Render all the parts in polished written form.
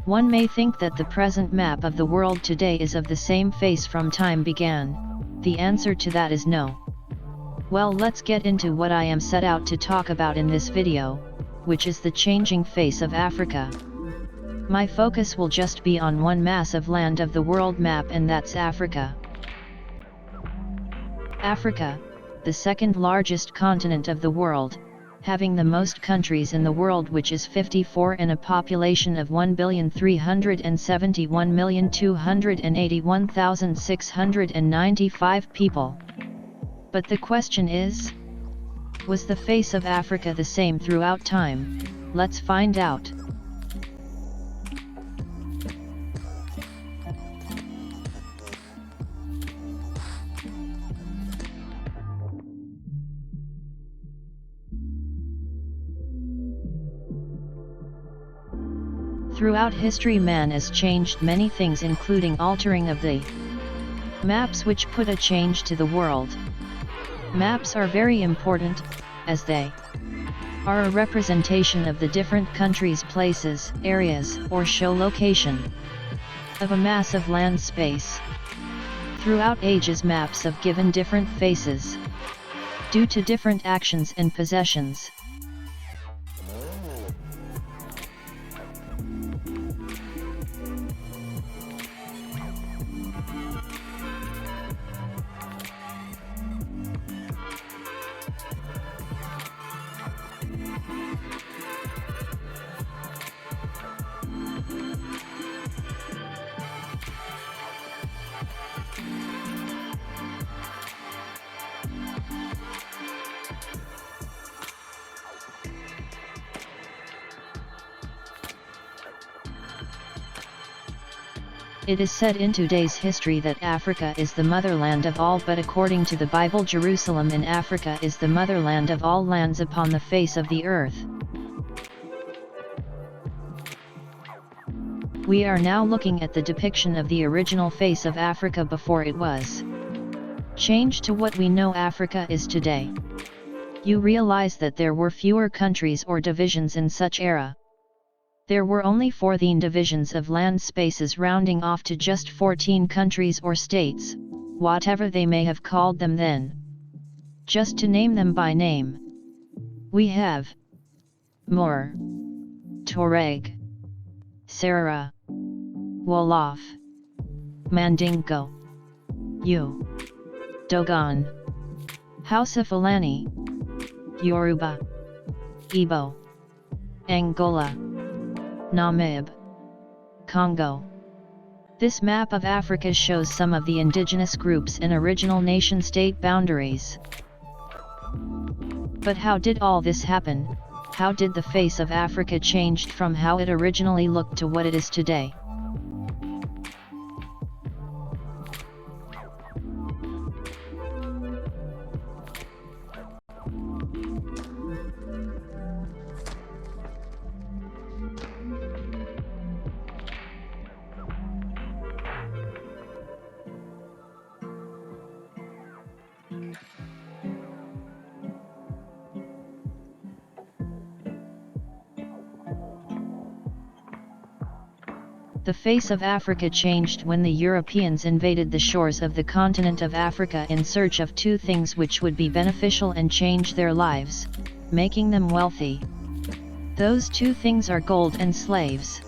One may think that the present map of the world today is of the same face from time began. The answer to that is no. Well, let's get into what I am set out to talk about in this video, which is the changing face of Africa. My focus will just be on one mass of land of the world map, and that's Africa. Africa, the second largest continent of the world, having the most countries in the world, which is 54, and a population of 1,371,281,695 people. But the question is, was the face of Africa the same throughout time? Let's find out. Throughout history, man has changed many things, including altering of the maps, which put a change to the world. Maps are very important, as they are a representation of the different countries, places, areas, or show location of a mass of land space. Throughout ages, maps have given different faces due to different actions and possessions. It is said in today's history that Africa is the motherland of all, but according to the Bible, Jerusalem in Africa is the motherland of all lands upon the face of the earth. We are now looking at the depiction of the original face of Africa before it was changed to what we know Africa is today. You realize that there were fewer countries or divisions in such era. There were only 14 divisions of land spaces, rounding off to just 14 countries or states, whatever they may have called them then. Just to name them by name, we have Moor, Tuareg, Sahara, Wolof, Mandingo, Dogon, Hausa Fulani, Yoruba, Igbo, Angola, Namib, Congo. This map of Africa shows some of the indigenous groups and original nation-state boundaries. But how did all this happen? How did the face of Africa changed from how it originally looked to what it is today? The face of Africa changed when the Europeans invaded the shores of the continent of Africa in search of two things which would be beneficial and change their lives, making them wealthy. Those two things are gold and slaves.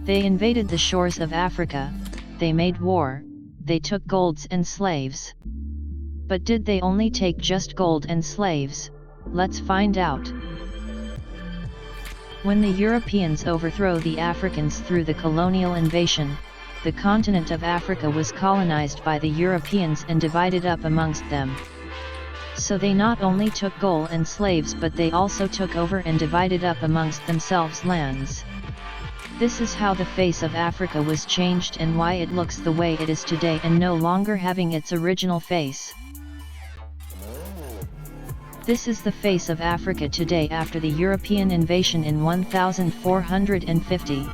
They invaded the shores of Africa, they made war, they took golds and slaves. But did they only take just gold and slaves? Let's find out. When the Europeans overthrew the Africans through the colonial invasion, the continent of Africa was colonized by the Europeans and divided up amongst them. So they not only took gold and slaves, but they also took over and divided up amongst themselves lands. This is how the face of Africa was changed and why it looks the way it is today and no longer having its original face. This is the face of Africa today after the European invasion in 1450.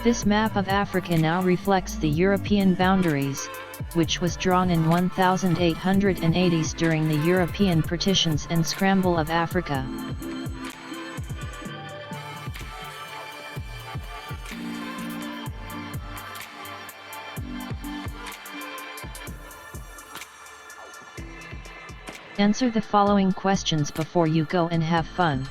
This map of Africa now reflects the European boundaries, which was drawn in 1880s during the European partitions and scramble of Africa. Answer the following questions before you go and have fun.